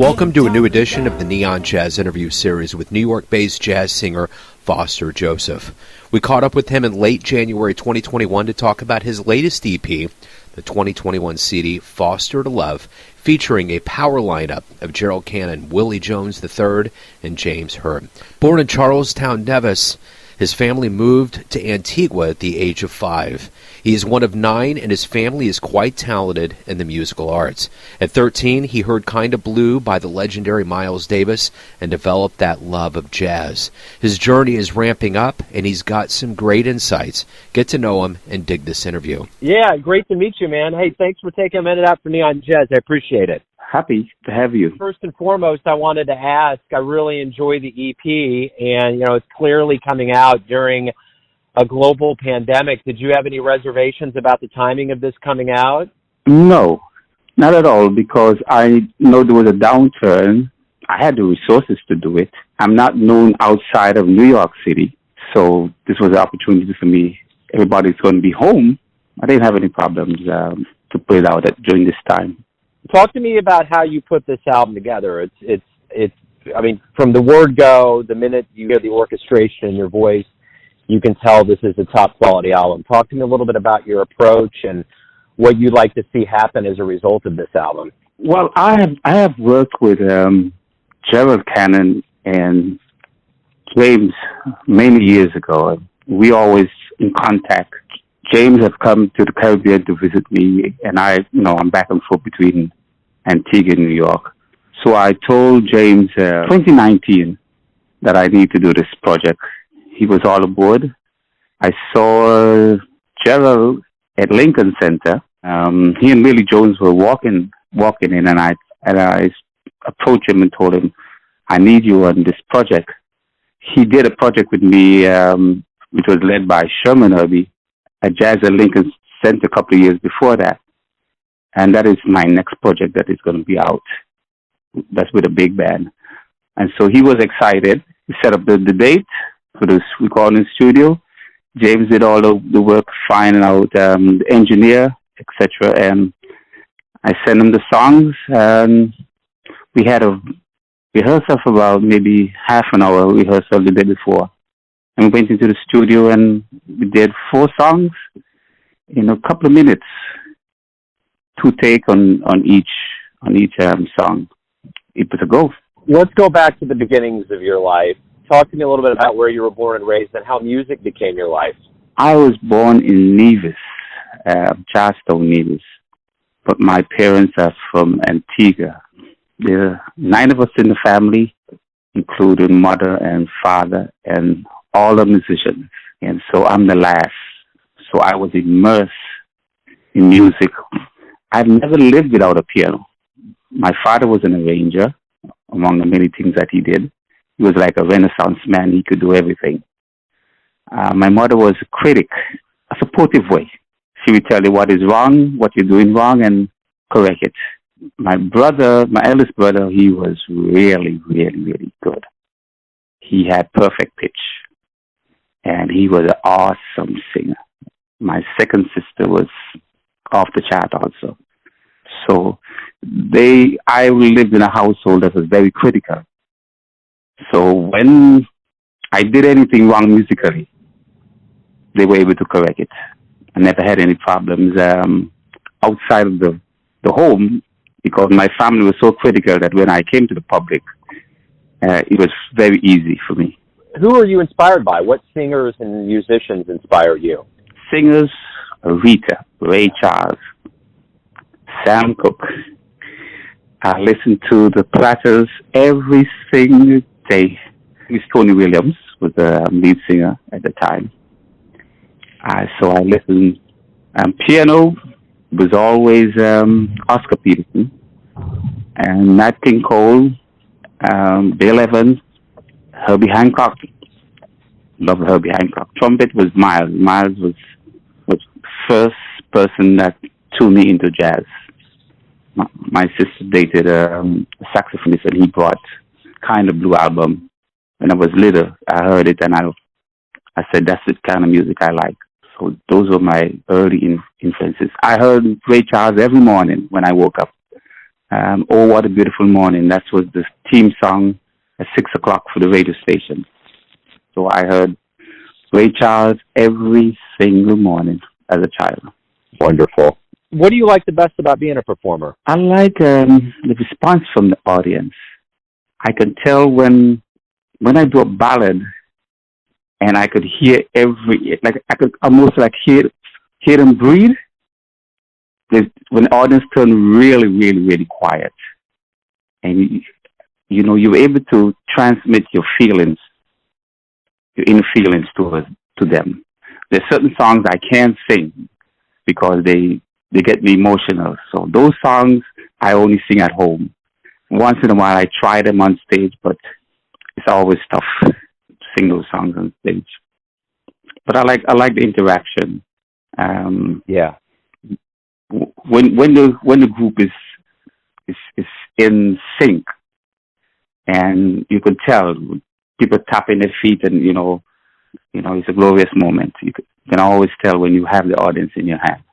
Welcome to a new edition of the Neon Jazz interview series with New York-based jazz singer Foster Joseph. We caught up with him in late January 2021 to talk about his latest EP, the 2021 CD Foster to Love, featuring a power lineup of Gerald Cannon, Willie Jones III, and James Hurd. Born in Charlestown, Nevis, his family moved to Antigua at the age of 5. He is one of 9, and his family is quite talented in the musical arts. At 13, he heard Kinda Blue by the legendary Miles Davis and developed that love of jazz. His journey is ramping up, and he's got some great insights. Get to know him and dig this interview. Yeah, great to meet you, man. Hey, thanks for taking a minute out for Neon Jazz. I appreciate it. Happy to have you. First and foremost, I wanted to ask, I really enjoy the EP, and, it's clearly coming out during a global pandemic. Did you have any reservations about the timing of this coming out? No, not at all, because I know there was a downturn. I had the resources to do it. I'm not known outside of New York City, so this was an opportunity for me. Everybody's going to be home. I didn't have any problems to put it out during this time. Talk to me about how you put this album together. It's. I mean, from the word go, the minute you hear the orchestration in your voice, you can tell this is a top quality album. Talk to me a little bit about your approach and what you'd like to see happen as a result of this album. Well, I have worked with Gerald Cannon and James many years ago. We always in contact. James have come to the Caribbean to visit me, and I'm back and forth between Antigua and New York. So I told James 2019 that I need to do this project. He was all aboard. I saw Gerald at Lincoln Center. He and Willie Jones were walking in, and I approached him and told him, I need you on this project. He did a project with me, which was led by Sherman Irby, at Jazz at Lincoln Center a couple of years before that. And that is my next project that is going to be out. That's with a big band. And so he was excited. He set up the date for this recording studio. James did all the work, finding out the engineer, etc. And I sent him the songs, and we had a rehearsal for about maybe half an hour rehearsal the day before. And we went into the studio and we did 4 songs in a couple of minutes, 2 take on each song. It was a go. Let's go back to the beginnings of your life. Talk to me a little bit about where you were born and raised and how music became your life. I was born in Nevis, Charlestown, Nevis, but my parents are from Antigua. There are 9 of us in the family, including mother and father, and all are musicians. And so I'm the last. So I was immersed in music. I've never lived without a piano. My father was an arranger, among the many things that he did. He was like a Renaissance man. He could do everything. My mother was a critic, a supportive way. She would tell you what is wrong, what you're doing wrong, and correct it. My eldest brother, he was really, really, really good. He had perfect pitch, and he was an awesome singer. My second sister was off the chart also. So I lived in a household that was very critical. So when I did anything wrong musically, they were able to correct it. I never had any problems outside of the home, because my family was so critical that when I came to the public, it was very easy for me. Who are you inspired by? What singers and musicians inspire you? Singers, Rita, Ray Charles, Sam Cooke. I listen to the Platters every single day. Tony Williams was the lead singer at the time. So I listened. Piano was always Oscar Peterson, and Nat King Cole, Bill Evans, Herbie Hancock. Loved Herbie Hancock. Trumpet was Miles. Miles was the first person that tuned me into jazz. My sister dated a saxophonist, and he brought Kinda Blue album. When I was little, I heard it, and I said, that's the kind of music I like. So those were my early influences. I heard Ray Charles every morning when I woke up. Oh, What a Beautiful Morning. That was the theme song at 6 o'clock for the radio station. So I heard Ray Charles every single morning as a child. Wonderful. What do you like the best about being a performer? I like the response from the audience. I can tell when I do a ballad, and I could hear I could almost hear them breathe. When the audience turned really, really, really quiet, and you're able to transmit your feelings, your inner feelings to them. There's certain songs I can't sing because they get me emotional. So those songs I only sing at home. Once in a while I try them on stage, but it's always tough to sing those songs on stage. But I like the interaction. Yeah. When the group is in sync, and you could tell people tapping their feet, and it's a glorious moment. You can always tell when you have the audience in your hand.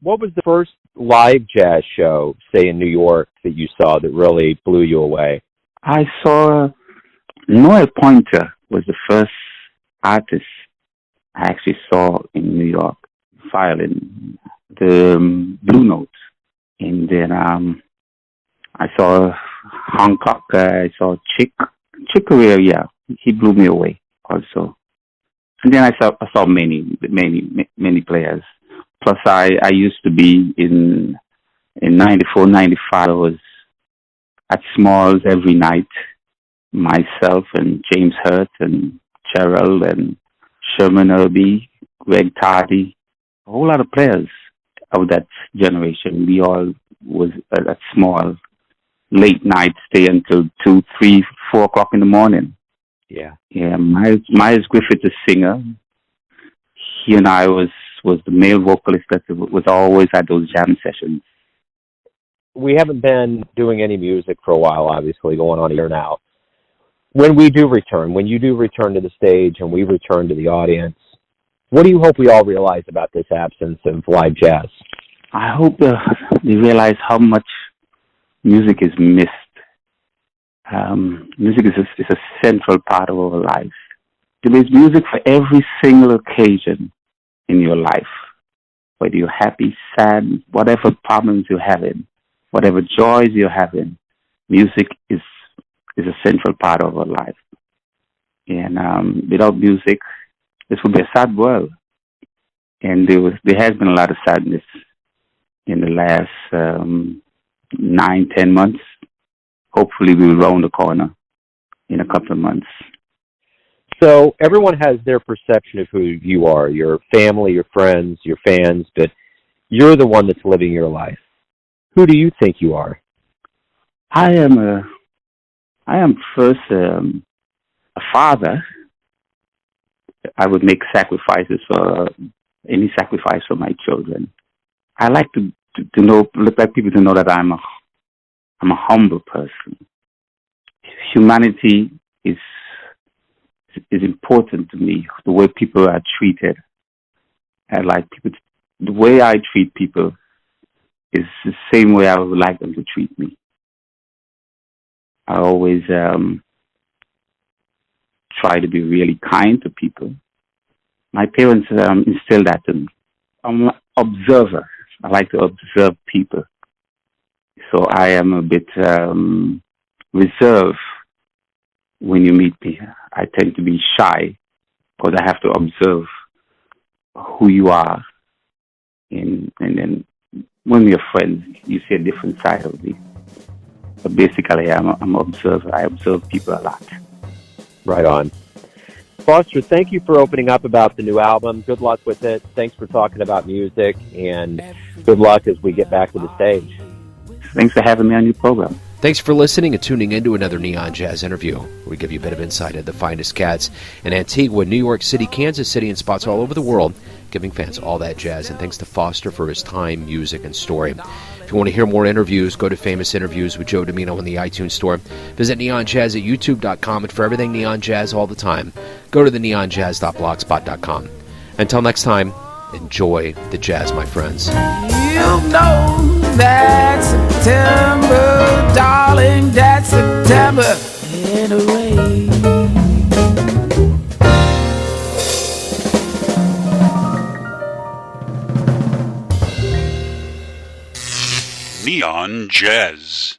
What was the first live jazz show, say in New York, that you saw that really blew you away? I saw Noel Pointer was the first artist I actually saw in New York, violin, the Blue Notes. And then I saw Hancock, I saw Chick Corea, yeah. He blew me away also. And then I saw many players. Plus I used to be in 94, 95, I was at Smalls every night, myself and James Hurt and Gerald and Sherman Irby, Greg Tardy, a whole lot of players of that generation. We all was at Small, late night, stay until 2, 3, 4 o'clock in the morning. Yeah. Yeah, Miles Griffith, the singer, he and I was the male vocalist that was always at those jam sessions. We haven't been doing any music for a while, obviously, going on a year now. When you do return to the stage and we return to the audience, what do you hope we all realize about this absence of live jazz? I hope they realize how much music is missed. Music is a central part of our life. There is music for every single occasion in your life, whether you're happy, sad, whatever problems you're having, whatever joys you're having. Music is a central part of our life. And without music, this would be a sad world. And there has been a lot of sadness in the last 9, 10 months. Hopefully we'll round the corner in a couple of months. So everyone has their perception of who you are, your family, your friends, your fans, but you're the one that's living your life. Who do you think you are? I am first a father. I would make sacrifices for any sacrifice for my children. I like to let people to know that I'm a humble person. Humanity is important to me. The way people are treated, I like people. The way I treat people is the same way I would like them to treat me. I always try to be really kind to people. My parents instilled that in me. I'm an observer. I like to observe people. So I am a bit reserved when you meet me. I tend to be shy because I have to observe who you are. And then when we're friends, you see a different side of me. But basically, I'm an observer. I observe people a lot. Right on. Foster, thank you for opening up about the new album. Good luck with it. Thanks for talking about music, and good luck as we get back to the stage. Thanks for having me on your program. Thanks for listening and tuning in to another Neon Jazz interview. We give you a bit of insight into the finest cats in Antigua, New York City, Kansas City, and spots all over the world, giving fans all that jazz. And thanks to Foster for his time, music, and story. If you want to hear more interviews, go to Famous Interviews with Joe Domino in the iTunes Store. Visit neonjazz at youtube.com, and for everything Neon Jazz all the time, go to the neonjazz.blogspot.com. Until next time, enjoy the jazz, my friends. You know That's September, darling, that's September. Anyway. Neon Jazz.